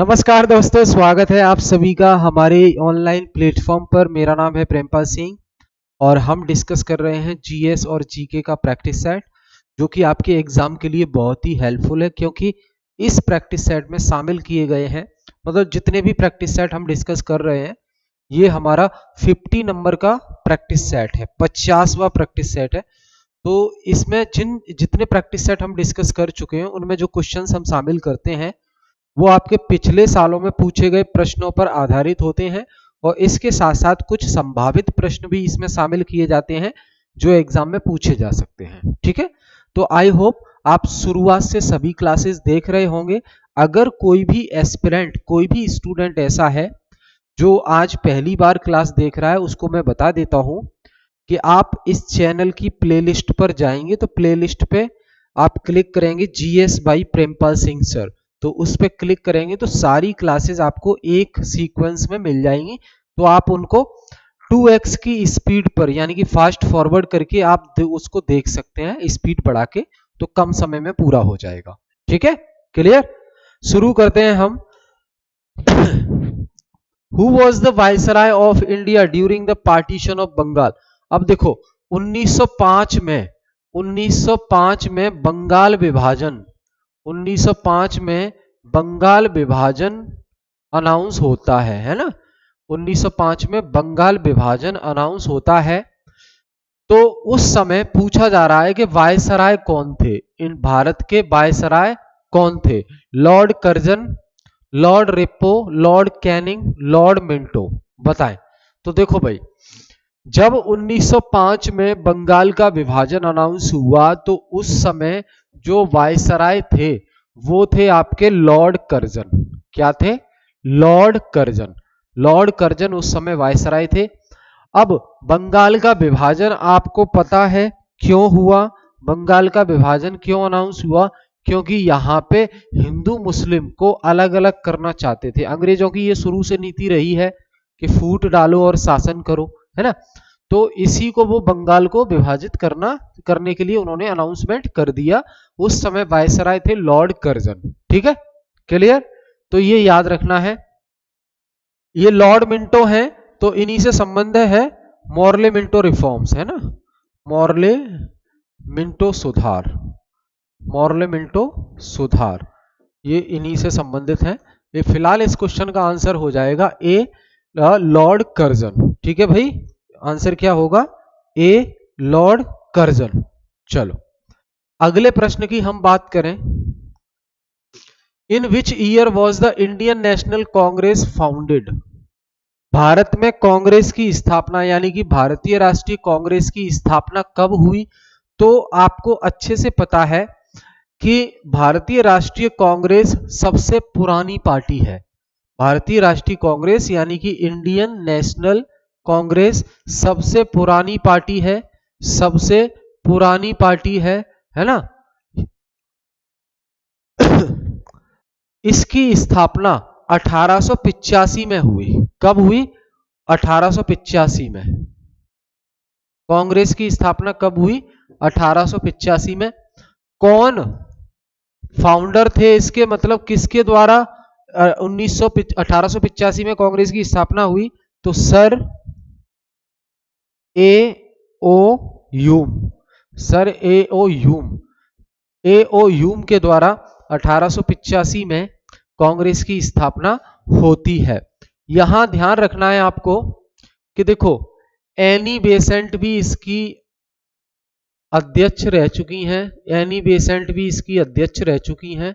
नमस्कार दोस्तों, स्वागत है आप सभी का हमारे ऑनलाइन प्लेटफॉर्म पर। मेरा नाम है प्रेमपाल सिंह और हम डिस्कस कर रहे हैं जीएस और जीके का प्रैक्टिस सेट, जो कि आपके एग्जाम के लिए बहुत ही हेल्पफुल है, क्योंकि इस प्रैक्टिस सेट में शामिल किए गए हैं, मतलब जितने भी प्रैक्टिस सेट हम डिस्कस कर रहे हैं, ये हमारा 50 नंबर का प्रैक्टिस सेट है, 50वां प्रैक्टिस सेट है। तो इसमें जितने प्रैक्टिस सेट हम डिस्कस कर चुके हैं, उनमें जो क्वेश्चंस हम शामिल करते हैं वो आपके पिछले सालों में पूछे गए प्रश्नों पर आधारित होते हैं, और इसके साथ साथ कुछ संभावित प्रश्न भी इसमें शामिल किए जाते हैं जो एग्जाम में पूछे जा सकते हैं। ठीक है, तो आई होप आप शुरुआत से सभी क्लासेस देख रहे होंगे। अगर कोई भी एस्पिरेंट, कोई भी स्टूडेंट ऐसा है जो आज पहली बार क्लास देख रहा है, उसको मैं बता देता हूं कि आप इस चैनल की प्लेलिस्ट पर जाएंगे तो प्लेलिस्ट पे आप क्लिक करेंगे GS by Prempal Singh sir, तो उस पर क्लिक करेंगे तो सारी क्लासेस आपको एक सीक्वेंस में मिल जाएंगी। तो आप उनको 2x की स्पीड पर, यानी कि फास्ट फॉरवर्ड करके आप उसको देख सकते हैं, स्पीड बढ़ा के, तो कम समय में पूरा हो जाएगा। ठीक है, क्लियर? शुरू करते हैं हम। Who was the viceroy of India during the partition of Bengal? अब देखो 1905 में बंगाल विभाजन, 1905 में बंगाल विभाजन अनाउंस होता है ना? 1905 में बंगाल विभाजन अनाउंस होता है। तो उस समय पूछा जा रहा है कि वायसराय कौन थे, इन भारत के वायसराय कौन थे? Lord Curzon, Lord repo, Lord Canning, Lord Minto, बताएं। तो देखो भाई, जब 1905 में बंगाल का विभाजन अनाउंस हुआ तो उस समय जो वायसराय थे वो थे आपके लॉर्ड कर्जन। क्या थे? Lord Curzon. लॉर्ड कर्जन उस समय वायसराय थे। अब बंगाल का विभाजन आपको पता है क्यों हुआ? बंगाल का विभाजन क्यों अनाउंस हुआ? क्योंकि यहाँ पे हिंदू मुस्लिम को अलग अलग करना चाहते थे। अंग्रेजों की ये शुरू से नीति रही है कि फूट डालो और शासन करो, है ना? तो इसी को वो बंगाल को विभाजित करने के लिए उन्होंने अनाउंसमेंट कर दिया। उस समय वायसराय थे लॉर्ड कर्जन। ठीक है, क्लियर? तो ये याद रखना है। ये लॉर्ड मिंटो हैं, तो इन्हीं से संबंध है मॉर्ले मिंटो रिफॉर्म्स, है ना? मॉर्ले मिंटो सुधार, मॉर्ले मिंटो सुधार, ये इन्हीं से संबंधित है। ये फिलहाल इस क्वेश्चन का आंसर हो जाएगा ए, लॉर्ड कर्जन। ठीक है भाई, आंसर क्या होगा? A, Lord Curzon. चलो अगले प्रश्न की हम बात करें। In which year was the Indian National Congress founded? Bharat में कांग्रेस की स्थापना, यानी कि भारतीय राष्ट्रीय कांग्रेस की स्थापना कब हुई? तो आपको अच्छे से पता है कि भारतीय राष्ट्रीय कांग्रेस सबसे पुरानी पार्टी है। भारतीय राष्ट्रीय कांग्रेस यानी कि इंडियन नेशनल कांग्रेस सबसे पुरानी पार्टी है, सबसे पुरानी पार्टी है ना? इसकी स्थापना 1885 में हुई। कब हुई? 1885 में। कांग्रेस की स्थापना कब हुई? 1885 में। कौन फाउंडर थे इसके, मतलब किसके द्वारा 1885 में कांग्रेस की स्थापना हुई? तो सर ए ओ ह्यूम, सर ए ओ ह्यूम, ए ओ ह्यूम के द्वारा 1885 में कांग्रेस की स्थापना होती है। यहां ध्यान रखना है आपको कि देखो एनी बेसेंट भी इसकी अध्यक्ष रह चुकी हैं, एनी बेसेंट भी इसकी अध्यक्ष रह चुकी हैं।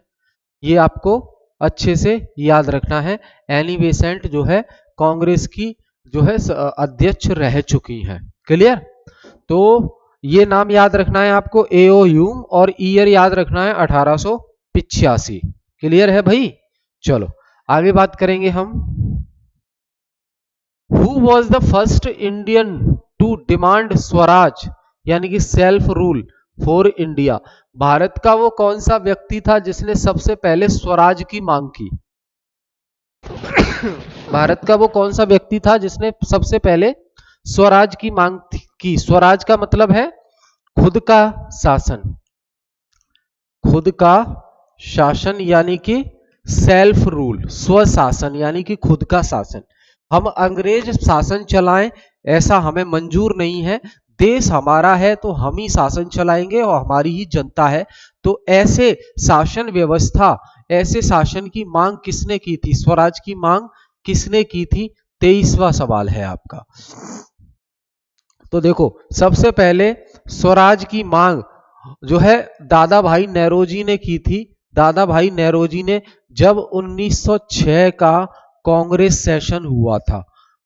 ये आपको अच्छे से याद रखना है। एनी बेसेंट जो है कांग्रेस की जो है अध्यक्ष रह चुकी हैं। क्लियर? तो ये नाम याद रखना है आपको, एओ ह्यूम, और ईयर याद रखना है 1885। क्लियर है भाई? चलो आगे बात करेंगे हम। Who was the first Indian to demand swaraj, यानी कि self rule for India? Bharat का वो कौन सा व्यक्ति था जिसने सबसे पहले स्वराज की मांग की? भारत का वो कौन सा व्यक्ति था जिसने सबसे पहले स्वराज की मांग की? स्वराज का मतलब है खुद का शासन, खुद का शासन, यानी कि सेल्फ रूल, स्वशासन यानी कि खुद का शासन। हम अंग्रेज शासन चलाएं ऐसा हमें मंजूर नहीं है। देश हमारा है तो हम ही शासन चलाएंगे और हमारी ही जनता है। तो ऐसे शासन व्यवस्था, ऐसे शासन की मांग किसने की थी? स्वराज की मांग किसने की थी? 23वां सवाल है आपका। तो देखो, सबसे पहले स्वराज की मांग जो है दादा भाई नेरोजी ने की थी। दादा भाई नेरोजी ने जब 1906 का कांग्रेस सेशन हुआ था,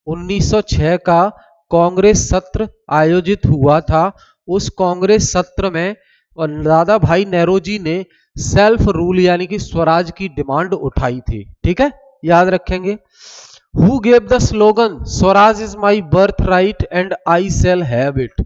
1906 का कांग्रेस सत्र आयोजित हुआ था, उस कांग्रेस सत्र में दादा भाई नेरोजी ने सेल्फ रूल यानी कि स्वराज की डिमांड उठाई थी। ठीक है, याद रखेंगे। Who gave the slogan Swaraj is my birth right and I shall have it?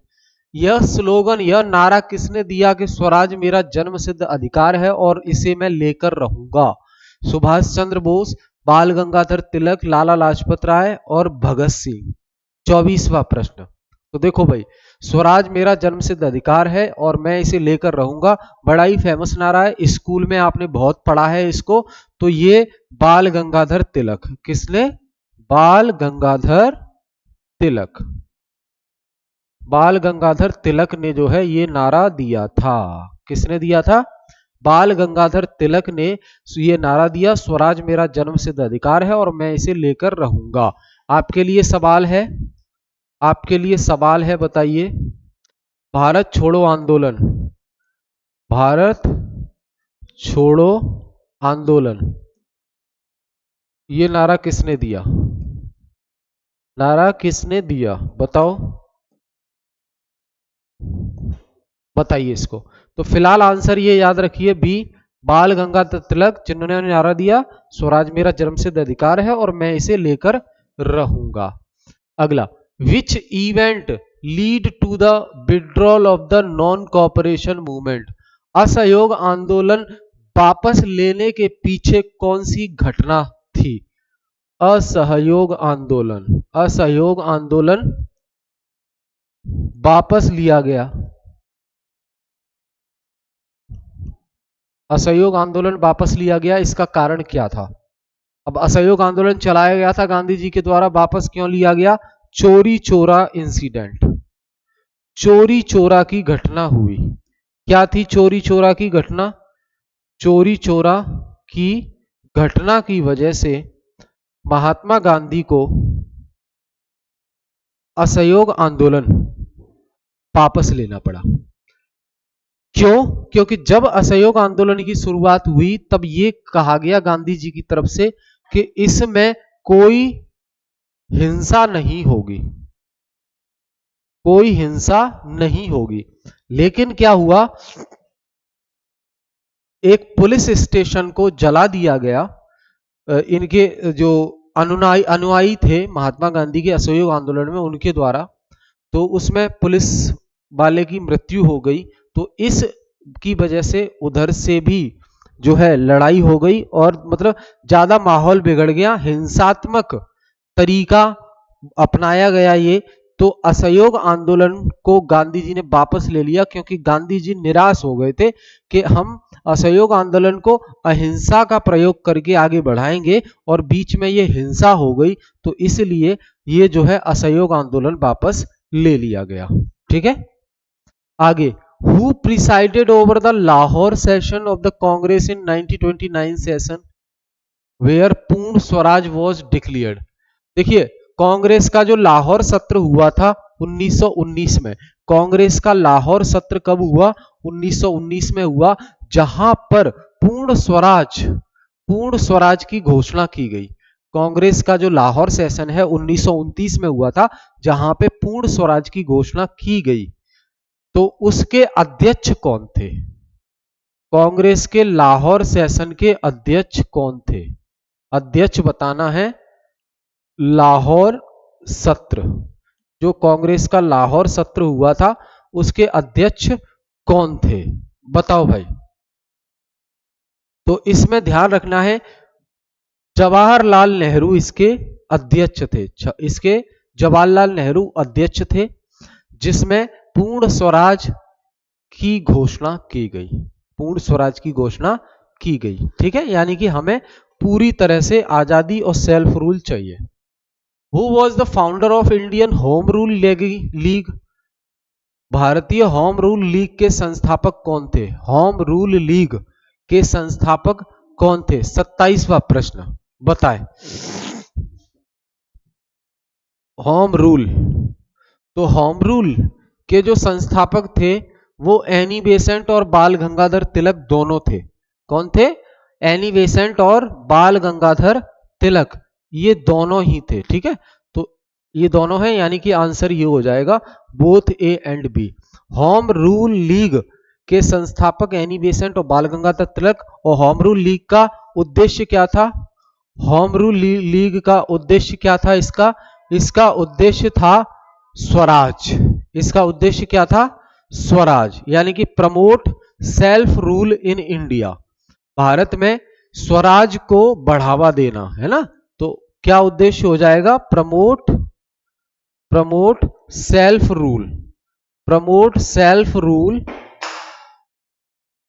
यह स्लोगन, यह नारा किसने दिया कि स्वराज मेरा जन्म सिद्ध अधिकार है और इसे मैं लेकर रहूंगा? सुभाष चंद्र बोस, बाल गंगाधर तिलक, लाला लाजपत राय और भगत सिंह। 24वां प्रश्न। तो देखो भाई, स्वराज मेरा जन्म सिद्ध अधिकार है और मैं इसे लेकर रहूंगा, बड़ा ही फेमस नारा है, स्कूल में आपने बहुत पढ़ा है इसको। तो ये बाल गंगाधर तिलक, किसने? बाल गंगाधर तिलक, बाल गंगाधर तिलक ने जो है ये नारा दिया था। किसने दिया था? बाल गंगाधर तिलक ने ये नारा दिया, स्वराज मेरा जन्म सिद्ध अधिकार है और मैं इसे लेकर रहूंगा। आपके लिए सवाल है, आपके लिए सवाल है, बताइए। भारत छोड़ो आंदोलन, भारत छोड़ो आंदोलन, ये नारा किसने दिया? नारा किसने दिया बताओ, बताइए इसको। तो फिलहाल आंसर ये याद रखिए, बी, बाल गंगाधर तिलक, जिन्होंने नारा दिया स्वराज मेरा जन्मसिद्ध अधिकार है और मैं इसे लेकर रहूंगा। अगला, which event lead to the withdrawal of the non cooperation movement? असहयोग आंदोलन वापस लेने के पीछे कौन सी घटना थी? असहयोग आंदोलन, असहयोग आंदोलन वापस लिया गया, असहयोग आंदोलन वापस लिया गया, इसका कारण क्या था? अब असहयोग आंदोलन चलाया गया था गांधी जी के द्वारा, वापस क्यों लिया गया? चोरी चोरा इंसिडेंट, चोरी चोरा की घटना हुई। क्या थी चोरी चोरा की घटना? चोरी चोरा की घटना की वजह से महात्मा गांधी को असहयोग आंदोलन वापस लेना पड़ा। क्यों? क्योंकि जब असहयोग आंदोलन की शुरुआत हुई तब ये कहा गया गांधी जी की तरफ से कि इसमें कोई हिंसा नहीं होगी, कोई हिंसा नहीं होगी। लेकिन क्या हुआ, एक पुलिस स्टेशन को जला दिया गया। इनके जो अनुयायी थे महात्मा गांधी के असहयोग आंदोलन में, उनके द्वारा, तो उसमें पुलिस वाले की मृत्यु हो गई। तो इस की वजह से उधर से भी जो है लड़ाई हो गई और मतलब ज्यादा माहौल बिगड़ गया, हिंसात्मक तरीका अपनाया गया ये। तो असहयोग आंदोलन को गांधी जी ने वापस ले लिया क्योंकि गांधी जी निराश हो गए थे कि हम असहयोग आंदोलन को अहिंसा का प्रयोग करके आगे बढ़ाएंगे और बीच में ये हिंसा हो गई, तो इसलिए ये जो है असहयोग आंदोलन वापस ले लिया गया। ठीक है, आगे, who presided over the Lahore session of the Congress in 1929 session where Purna Swaraj was declared? देखिए, कांग्रेस का जो लाहौर सत्र हुआ था 1919 में, कांग्रेस का लाहौर सत्र कब हुआ? 1919 में हुआ, जहां पर पूर्ण स्वराज की घोषणा की गई। कांग्रेस का जो लाहौर सेशन है 1929 में हुआ था, जहां पे पूर्ण स्वराज की घोषणा की गई। तो उसके अध्यक्ष कौन थे? कांग्रेस के लाहौर सेशन के अध्यक्ष कौन थे? अध्यक्ष बताना है। लाहौर सत्र, जो कांग्रेस का लाहौर सत्र हुआ था, उसके अध्यक्ष कौन थे? बताओ भाई। तो इसमें ध्यान रखना है, जवाहरलाल नेहरू इसके अध्यक्ष थे। इसके जवाहरलाल नेहरू अध्यक्ष थे, जिसमें पूर्ण स्वराज की घोषणा की गई, पूर्ण स्वराज की घोषणा की गई। ठीक है, यानी कि हमें पूरी तरह से आजादी और सेल्फ रूल चाहिए। Who was the founder of Indian home rule league? भारतीय होम रूल लीग के संस्थापक कौन थे? होम रूल लीग के संस्थापक कौन थे? 27वां प्रश्न बताएं। होम रूल, तो होम रूल के जो संस्थापक थे वो एनी बेसेंट और बाल गंगाधर तिलक दोनों थे। कौन थे? एनी बेसेंट और बाल गंगाधर तिलक, ये दोनों ही थे। ठीक है, तो ये दोनों हैं, यानी कि आंसर ये हो जाएगा both A and B. Home rule league के संस्थापक एनी बेसेंट और बाल गंगाधर तिलक। और होम रूल लीग का उद्देश्य क्या था? होम रूल लीग का उद्देश्य क्या था? इसका उद्देश्य था स्वराज। इसका उद्देश्य क्या था? स्वराज, यानी कि promote self rule in India. Bharat में स्वराज को बढ़ावा देना, है ना। तो क्या उद्देश्य हो जाएगा? Promote self rule, promote self rule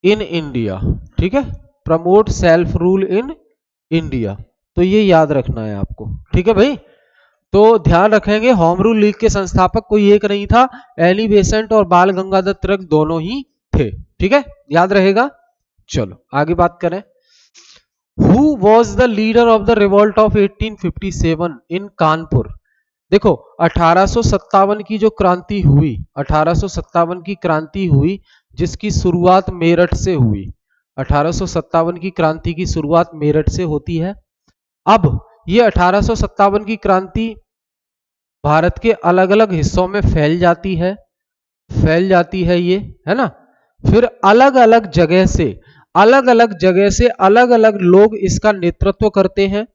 in India. ठीक है, promote self rule in India, तो ये याद रखना है आपको। ठीक है भाई, तो ध्यान रखेंगे होम रूल लीग के संस्थापक कोई एक नहीं था, एनी बेसेंट और बाल गंगाधर तिलक दोनों ही थे। ठीक है, याद रहेगा। चलो आगे बात करें। Who was the leader of the revolt of 1857 इन कानपुर? देखो 1857 की जो क्रांति हुई, 1857 की क्रांति हुई जिसकी शुरुआत मेरठ से हुई। 1857 की क्रांति की शुरुआत मेरठ से होती है। अब ये 1857 की क्रांति भारत के अलग अलग हिस्सों में फैल जाती है ये, है ना। फिर अलग अलग जगह से अलग अलग लोग इसका नेतृत्व करते हैं,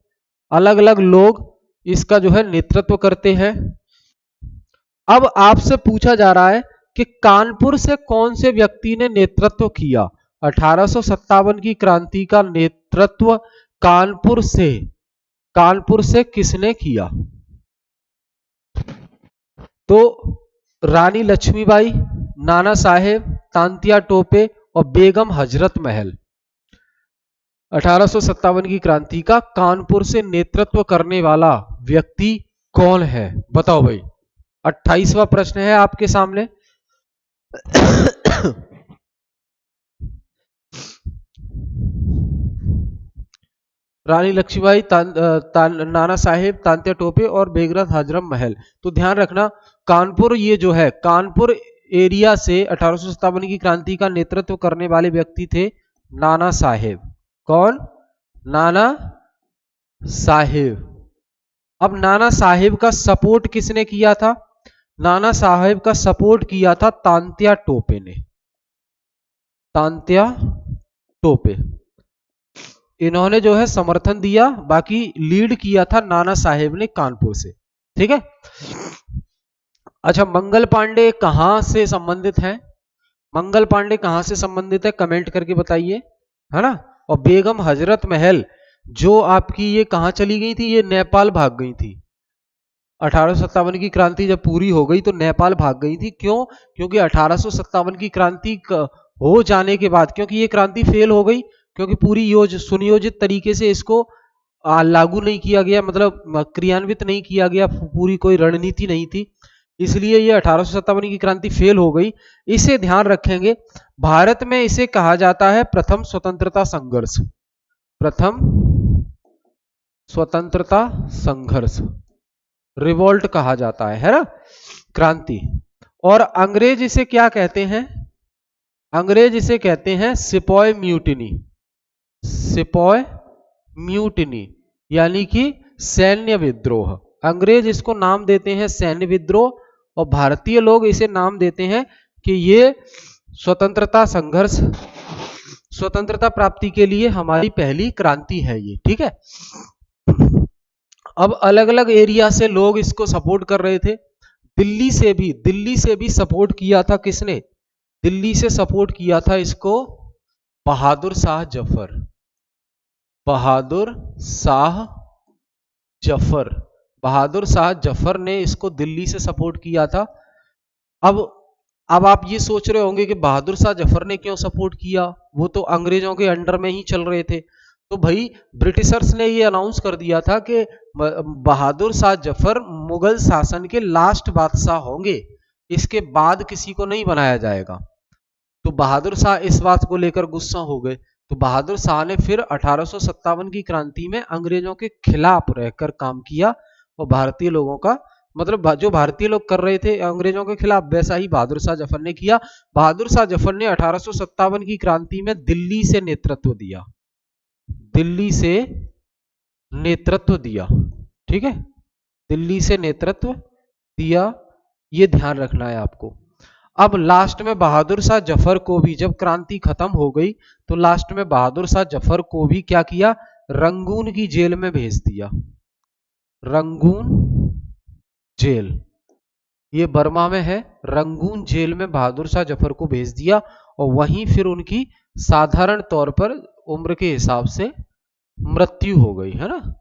अलग अलग लोग इसका जो है नेतृत्व करते हैं। अब आपसे पूछा जा रहा है कि कानपुर से कौन से व्यक्ति ने नेतृत्व किया? 1857 की क्रांति का नेतृत्व कानपुर से किसने किया? तो रानी लक्ष्मीबाई, नाना साहेब, तांतिया टोपे और बेगम हजरत महल। 1857 की क्रांति का कानपुर से नेतृत्व करने वाला व्यक्ति कौन है? बताओ भाई। 28वां प्रश्न है आपके सामने। रानी लक्ष्मीबाई, नाना साहेब, तांत्या टोपे और बेगम हजरत महल। तो ध्यान रखना, कानपुर ये जो है, कानपुर एरिया से 1857 की क्रांति का नेतृत्व करने वाले व्यक्ति थे नाना साहेब। कौन? नाना साहेब। अब नाना साहेब का सपोर्ट किसने किया था? नाना साहेब का सपोर्ट किया था तांत्या टोपे ने। तांत्या टोपे, इन्होंने जो है समर्थन दिया, बाकी लीड किया था नाना साहेब ने कानपुर से। ठीक है, अच्छा मंगल पांडे कहां से संबंधित हैं? मंगल पांडे कहां से संबंधित है? कमेंट करके बताइए, है ना। और बेगम हजरत महल जो आपकी ये कहां चली गई थी? ये नेपाल भाग गई थी। 1857 की क्रांति जब पूरी हो गई तो नेपाल भाग गई थी। क्यों? क्योंकि 1857 की क्रांति हो जाने के बाद, क्योंकि ये क्रांति फेल हो गई, क्योंकि पूरी सुनियोजित तरीके से इसको लागू नहीं किया गया, मतलब क्रियान्वित नहीं किया गया, पूरी कोई रणनीति नहीं थी, इसलिए ये 1857 की क्रांति फेल हो गई। इसे ध्यान रखेंगे। भारत में इसे कहा जाता है प्रथम स्वतंत्रता संघर्ष। प्रथम स्वतंत्रता संघर्ष, रिवोल्ट कहा जाता है ना, क्रांति। और अंग्रेज इसे क्या कहते हैं? अंग्रेज इसे कहते हैं सिपॉय म्यूटिनी। सिपॉय म्यूटिनी यानी कि सैन्य विद्रोह। अंग्रेज इसको नाम देते हैं सैन्य विद्रोह, और भारतीय लोग इसे नाम देते हैं कि ये स्वतंत्रता संघर्ष, स्वतंत्रता प्राप्ति के लिए हमारी पहली क्रांति है ये। ठीक है, अब अलग अलग एरिया से लोग इसको सपोर्ट कर रहे थे। दिल्ली से भी सपोर्ट किया था किसने? दिल्ली से सपोर्ट किया था इसको बहादुर शाह जफर। बहादुर शाह जफर, बहादुर शाह जफर ने इसको दिल्ली से सपोर्ट किया था। अब आप ये सोच रहे होंगे कि बहादुर शाह जफर ने क्यों सपोर्ट किया? वो तो अंग्रेजों के अंडर में ही चल रहे थे। तो भाई ब्रिटिशर्स ने ये अनाउंस कर दिया था कि बहादुर शाह जफर मुगल शासन के लास्ट बादशाह होंगे, इसके बाद किसी को नहीं बनाया जाएगा। तो बहादुर शाह इस बात को लेकर गुस्सा हो गए। तो बहादुर शाह ने फिर 1857 की क्रांति में अंग्रेजों के खिलाफ रहकर काम किया और भारतीय लोगों का मतलब जो भारतीय लोग कर रहे थे अंग्रेजों के खिलाफ, वैसा ही बहादुर शाह जफर ने किया। बहादुर शाह जफर ने 1857 की क्रांति में दिल्ली से नेतृत्व दिया, दिल्ली से नेतृत्व दिया, ठीक है, दिल्ली से नेतृत्व दिया, ये ध्यान रखना है आपको। अब लास्ट में बहादुर शाह जफर को भी जब क्रांति खत्म हो गई तो लास्ट में बहादुर शाह जफर को भी क्या किया, रंगून की जेल में भेज दिया। रंगून जेल, ये बर्मा में है, रंगून जेल में बहादुर शाह जफर को भेज दिया और वहीं फिर उनकी साधारण तौर पर उम्र के हिसाब से मृत्यु हो गई, है ना,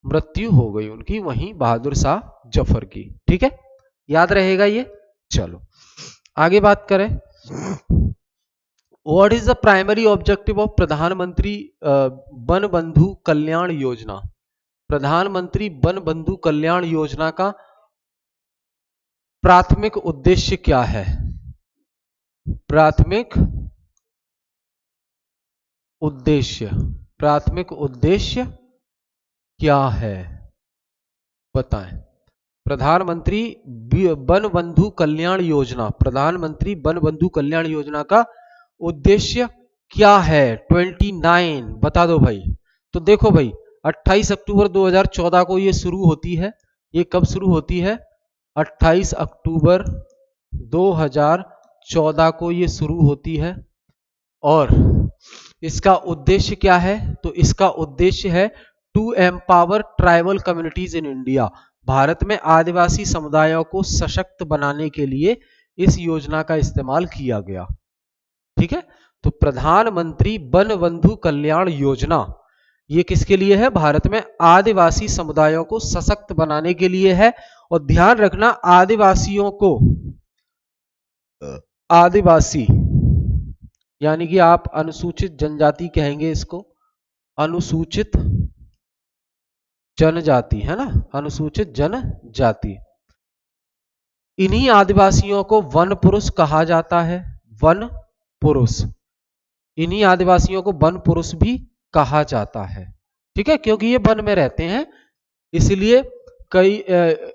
मृत्यु हो गई उनकी वहीं बहादुर शाह जफर की, ठीक है, याद रहेगा ये। चलो आगे बात करें। What is the primary objective of प्रधानमंत्री वन बंधु कल्याण योजना? प्रधानमंत्री वन बंधु कल्याण योजना का प्राथमिक उद्देश्य क्या है? प्राथमिक उद्देश्य, प्राथमिक उद्देश्य क्या है बताएं। प्रधानमंत्री वन बंधु कल्याण योजना, प्रधानमंत्री वन बंधु कल्याण योजना का उद्देश्य क्या है? 29 बता दो भाई। तो देखो भाई 28 अक्टूबर 2014 को ये शुरू होती है। ये कब शुरू होती है? 28 अक्टूबर 2014 को ये शुरू होती है। और इसका उद्देश्य क्या है? तो इसका उद्देश्य है to empower tribal communities in India. Bharat में आदिवासी समुदायों को सशक्त बनाने के लिए इस योजना का इस्तेमाल किया गया, ठीक है। तो प्रधानमंत्री वन बंधु कल्याण योजना ये किसके लिए है? भारत में आदिवासी समुदायों को सशक्त बनाने के लिए है। और ध्यान रखना आदिवासियों को, आदिवासी यानी कि आप अनुसूचित जनजाति कहेंगे इसको, अनुसूचित जनजाति, है ना, अनुसूचित जनजाति। इन्हीं आदिवासियों को वन पुरुष कहा जाता है, वन पुरुष। इन्हीं आदिवासियों को वन पुरुष भी कहा जाता है, ठीक है, क्योंकि ये वन में रहते हैं। इसलिए कई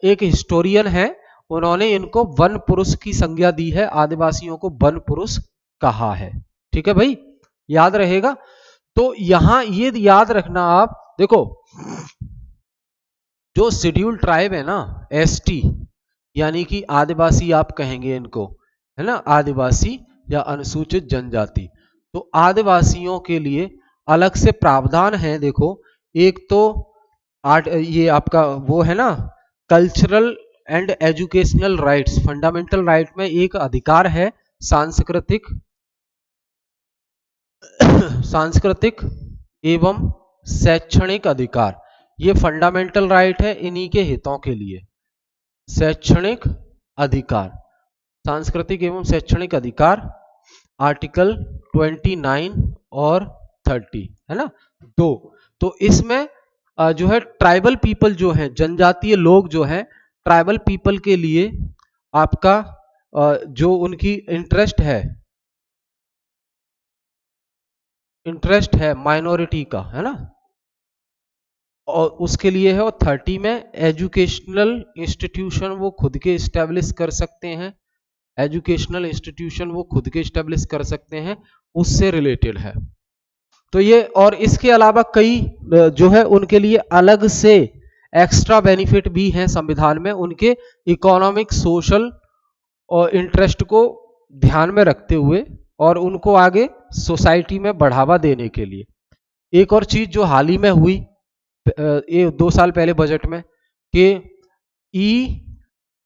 एक हिस्टोरियन है, उन्होंने इनको वन पुरुष की संज्ञा दी है, आदिवासियों को वन पुरुष कहा है, ठीक है भाई, याद रहेगा। तो यहां ये याद रखना आप, देखो जो शेड्यूल ट्राइब है ना, एसटी यानी कि आदिवासी आप कहेंगे इनको, है ना, आदिवासी या अनुसूचित जनजाति। तो आदिवासियों के लिए अलग से प्रावधान है। देखो एक तो ये आपका वो है ना, cultural and educational rights, fundamental right में एक अधिकार है सांस्कृतिक सांस्कृतिक एवं शैक्षणिक अधिकार। ये फंडामेंटल राइट है इन्हीं के हितों के लिए। शैक्षणिक अधिकार, सांस्कृतिक एवं शैक्षणिक अधिकार आर्टिकल 29 और 30, है ना, दो। तो इसमें जो है ट्राइबल पीपल जो है, जनजातीय लोग जो है, ट्राइबल पीपल के लिए आपका जो उनकी इंटरेस्ट है माइनॉरिटी का, है ना, और उसके लिए है। और 30 में एजुकेशनल इंस्टीट्यूशन वो खुद के इस्टेब्लिश कर सकते हैं, एजुकेशनल इंस्टीट्यूशन वो खुद के इस्टेब्लिश कर सकते हैं, उससे रिलेटेड है। तो ये, और इसके अलावा कई जो है उनके लिए अलग से एक्स्ट्रा बेनिफिट भी हैं संविधान में, उनके इकोनॉमिक सोशल और इंटरेस्ट को ध्यान में रखते हुए और उनको आगे सोसाइटी में बढ़ावा देने के लिए। एक और चीज जो हाल ही में हुई ये 2 साल पहले बजट में, कि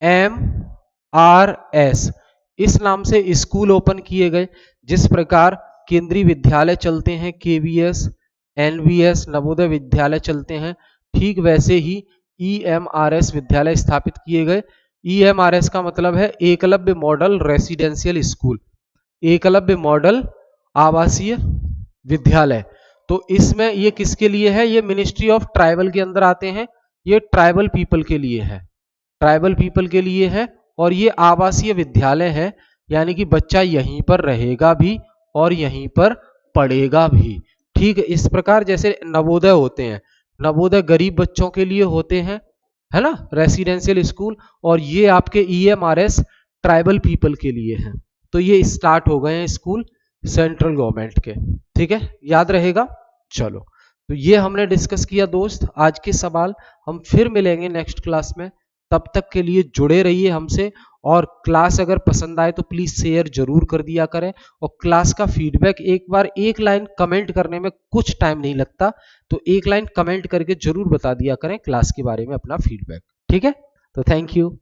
EMRS इस नाम से स्कूल ओपन किए गए। जिस प्रकार केंद्रीय विद्यालय चलते हैं, KVS, NVS नवोदय विद्यालय चलते हैं, ठीक वैसे ही EMRS विद्यालय स्थापित किए गए। EMRS का मतलब है Eklavya model residential school, Eklavya model आवासीय विद्यालय। तो इसमें ये किसके लिए है, ये मिनिस्ट्री ऑफ ट्राइबल के अंदर आते हैं, ये ट्राइबल पीपल के लिए है, ट्राइबल पीपल के लिए है। और ये आवासीय विद्यालय है, यानी कि बच्चा यहीं पर रहेगा भी और यहीं पर पढ़ेगा भी। ठीक है, इस प्रकार जैसे नवोदय होते हैं, नवोदय गरीब बच्चों के लिए होते हैं, है ना, रेसिडेंशियल स्कूल, और ये आपके ईएमआरएस ट्राइबल पीपल के लिए हैं। तो ये स्टार्ट हो गए हैं स्कूल सेंट्रल गवर्नमेंट के। ठीक है, याद रहेगा। चलो, तो ये हमने डिस्कस किया दोस्त आज के सवाल। हम फिर मिलेंगे नेक्स्ट क्लास में, तब तक के लिए जुड़े रहिए हमसे। और क्लास अगर पसंद आए तो प्लीज शेयर जरूर कर दिया करें, और क्लास का फीडबैक एक बार एक लाइन कमेंट करने में कुछ टाइम नहीं लगता, तो एक लाइन कमेंट करके जरूर बता दिया करें क्लास के बारे में अपना फीडबैक। ठीक है, तो थैंक यू।